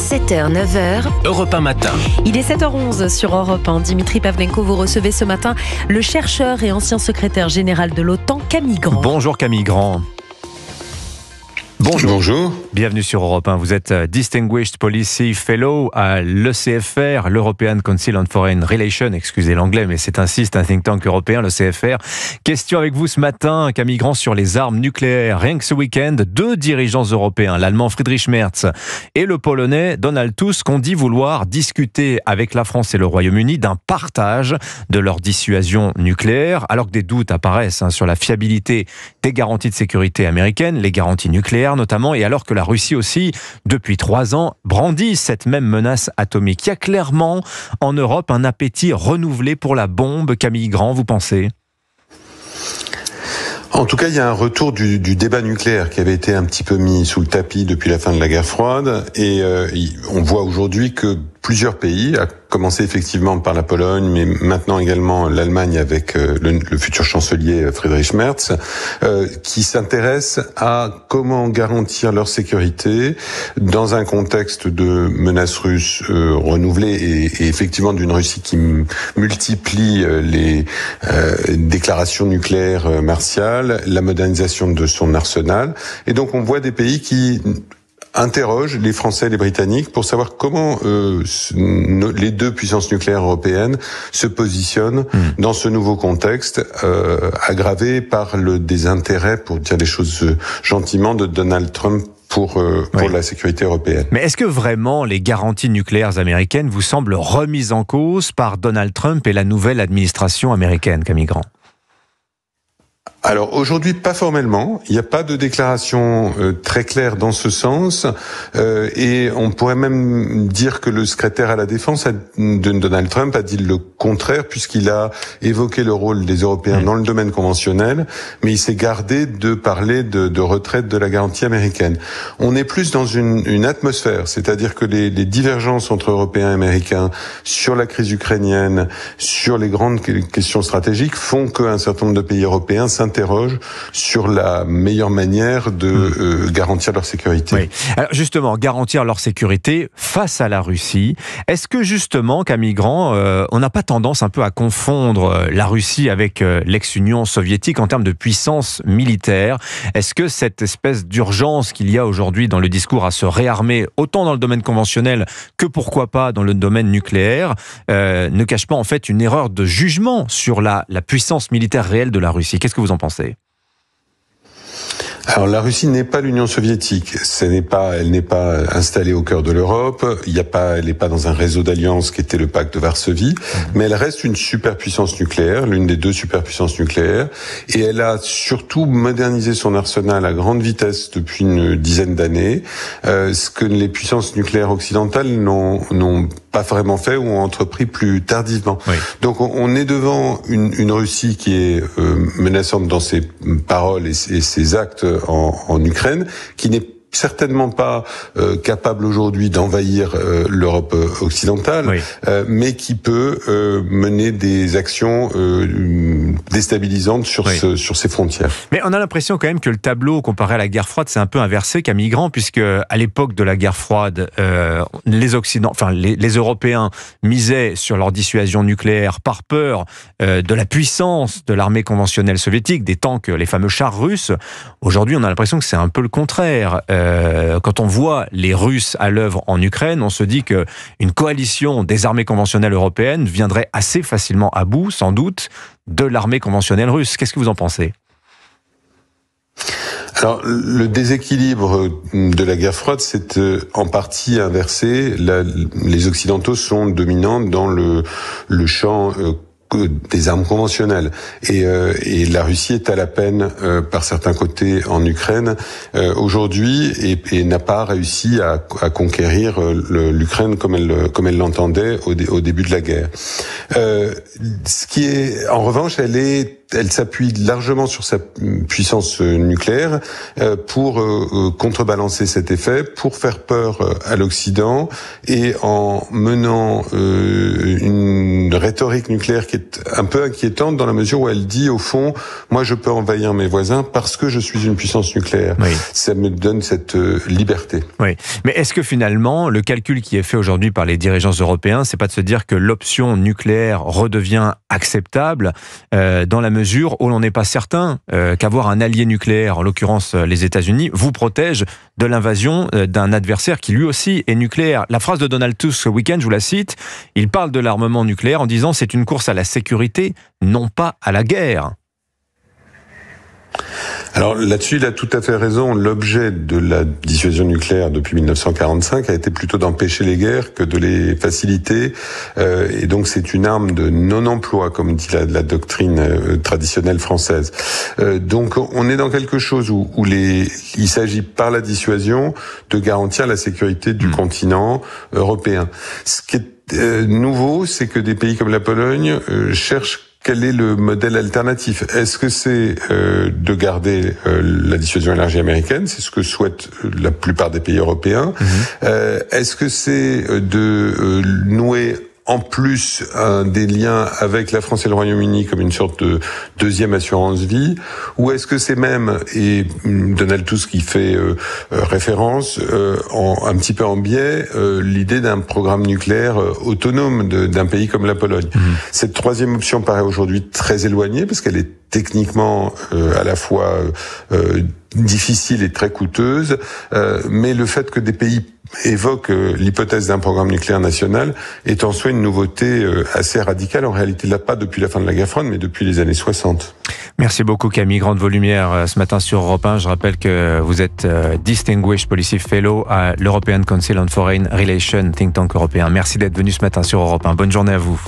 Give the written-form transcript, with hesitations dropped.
7h, 9h. Europe 1 matin. Il est 7h11 sur Europe 1. Dimitri Pavlenko, vous recevez ce matin le chercheur et ancien secrétaire général de l'OTAN, Camille Grand. Bonjour Camille Grand. Bonjour. Bienvenue sur Europe 1. Vous êtes Distinguished Policy Fellow à l'ECFR, l'European Council on Foreign Relations. Excusez l'anglais, mais c'est ainsi, c'est un think tank européen, l'ECFR. Question avec vous ce matin, Camille Grand, sur les armes nucléaires. Rien que ce week-end, deux dirigeants européens, l'Allemand Friedrich Merz et le Polonais Donald Tusk, ont dit vouloir discuter avec la France et le Royaume-Uni d'un partage de leur dissuasion nucléaire, alors que des doutes apparaissent sur la fiabilité des garanties de sécurité américaines, les garanties nucléaires notamment, et alors que la Russie aussi, depuis 3 ans, brandit cette même menace atomique. Il y a clairement en Europe un appétit renouvelé pour la bombe. Camille Grand, vous pensez ? En tout cas, il y a un retour du débat nucléaire qui avait été un petit peu mis sous le tapis depuis la fin de la guerre froide, et on voit aujourd'hui que plusieurs pays, à commencer effectivement par la Pologne, mais maintenant également l'Allemagne avec le futur chancelier Friedrich Merz, qui s'intéressent à comment garantir leur sécurité dans un contexte de menaces russes renouvelées et effectivement d'une Russie qui multiplie les déclarations nucléaires martiales, la modernisation de son arsenal. Et donc on voit des pays qui interroge les Français et les Britanniques pour savoir comment les deux puissances nucléaires européennes se positionnent dans ce nouveau contexte aggravé par le désintérêt, pour dire les choses gentiment, de Donald Trump pour la sécurité européenne. Mais est-ce que vraiment les garanties nucléaires américaines vous semblent remises en cause par Donald Trump et la nouvelle administration américaine, Camille Grand ? Alors aujourd'hui, pas formellement. Il n'y a pas de déclaration très claire dans ce sens, et on pourrait même dire que le secrétaire à la défense de Donald Trump a dit le contraire, puisqu'il a évoqué le rôle des Européens dans le domaine conventionnel, mais il s'est gardé de parler de retraite de la garantie américaine. On est plus dans une atmosphère, c'est-à-dire que les divergences entre Européens et Américains sur la crise ukrainienne, sur les grandes questions stratégiques, font qu'un certain nombre de pays européens s'interrogent sur la meilleure manière de garantir leur sécurité. Oui. Alors justement, garantir leur sécurité face à la Russie. Est-ce que justement, Camille Grand, on n'a pas tendance un peu à confondre la Russie avec l'ex-Union soviétique en termes de puissance militaire ? Est-ce que cette espèce d'urgence qu'il y a aujourd'hui dans le discours à se réarmer, autant dans le domaine conventionnel que pourquoi pas dans le domaine nucléaire, ne cache pas en fait une erreur de jugement sur la puissance militaire réelle de la Russie ? Qu'est-ce que vous en pensez ? Alors la Russie n'est pas l'Union soviétique. Elle n'est pas installée au cœur de l'Europe. Elle n'est pas dans un réseau d'alliances qui était le pacte de Varsovie, mais elle reste une superpuissance nucléaire, l'une des deux superpuissances nucléaires, et elle a surtout modernisé son arsenal à grande vitesse depuis une dizaine d'années, ce que les puissances nucléaires occidentales n'ont pas vraiment fait ou ont entrepris plus tardivement. Oui. Donc on est devant une Russie qui est menaçante dans ses paroles et ses actes en Ukraine, qui n'est certainement pas capable aujourd'hui d'envahir l'Europe occidentale, oui, mais qui peut mener des actions déstabilisantes sur ses frontières. Mais on a l'impression quand même que le tableau comparé à la guerre froide, c'est un peu inversé, Camille Grand, puisque à l'époque de la guerre froide, les Européens misaient sur leur dissuasion nucléaire par peur de la puissance de l'armée conventionnelle soviétique, des tanks, les fameux chars russes. Aujourd'hui, on a l'impression que c'est un peu le contraire. Quand on voit les Russes à l'œuvre en Ukraine, on se dit qu'une coalition des armées conventionnelles européennes viendrait assez facilement à bout, sans doute, de l'armée conventionnelle russe. Qu'est-ce que vous en pensez ? Alors, le déséquilibre de la guerre froide, c'est en partie inversé. Les Occidentaux sont dominants dans le champ des armes conventionnelles, et la Russie est à la peine par certains côtés en Ukraine aujourd'hui, et n'a pas réussi à conquérir l'Ukraine comme elle l'entendait au début de la guerre. Ce qui est, en revanche, elle est elle s'appuie largement sur sa puissance nucléaire pour contrebalancer cet effet, pour faire peur à l'Occident, et en menant une rhétorique nucléaire qui est un peu inquiétante dans la mesure où elle dit au fond, moi je peux envahir mes voisins parce que je suis une puissance nucléaire. Oui. Ça me donne cette liberté. Oui, mais est-ce que finalement le calcul qui est fait aujourd'hui par les dirigeants européens, c'est pas de se dire que l'option nucléaire redevient acceptable dans la mesure où l'on n'est pas certain qu'avoir un allié nucléaire, en l'occurrence les États-Unis, vous protège de l'invasion d'un adversaire qui lui aussi est nucléaire. La phrase de Donald Tusk ce week-end, je vous la cite, il parle de l'armement nucléaire en disant c'est une course à la sécurité, non pas à la guerre. Alors là-dessus, il a tout à fait raison. L'objet de la dissuasion nucléaire depuis 1945 a été plutôt d'empêcher les guerres que de les faciliter. Et donc c'est une arme de non-emploi, comme dit la doctrine traditionnelle française. Donc on est dans quelque chose où il s'agit par la dissuasion de garantir la sécurité du continent européen. Ce qui est nouveau, c'est que des pays comme la Pologne cherchent quel est le modèle alternatif? Est-ce que c'est de garder la dissuasion élargie américaine? C'est ce que souhaitent la plupart des pays européens. Est-ce que c'est de nouer en plus des liens avec la France et le Royaume-Uni comme une sorte de deuxième assurance vie, ou est-ce que c'est même, et Donald Tusk qui fait référence un petit peu en biais, l'idée d'un programme nucléaire autonome d'un pays comme la Pologne. Cette troisième option paraît aujourd'hui très éloignée parce qu'elle est techniquement à la fois difficile et très coûteuse, mais le fait que des pays évoquent l'hypothèse d'un programme nucléaire national est en soi une nouveauté assez radicale. En réalité, là, pas depuis la fin de la guerre froide, mais depuis les années 60. Merci beaucoup Camille, grande volumière ce matin sur Europe 1. Je rappelle que vous êtes Distinguished Policy Fellow à l'European Council on Foreign Relations, think tank européen. Merci d'être venu ce matin sur Europe 1. Bonne journée à vous.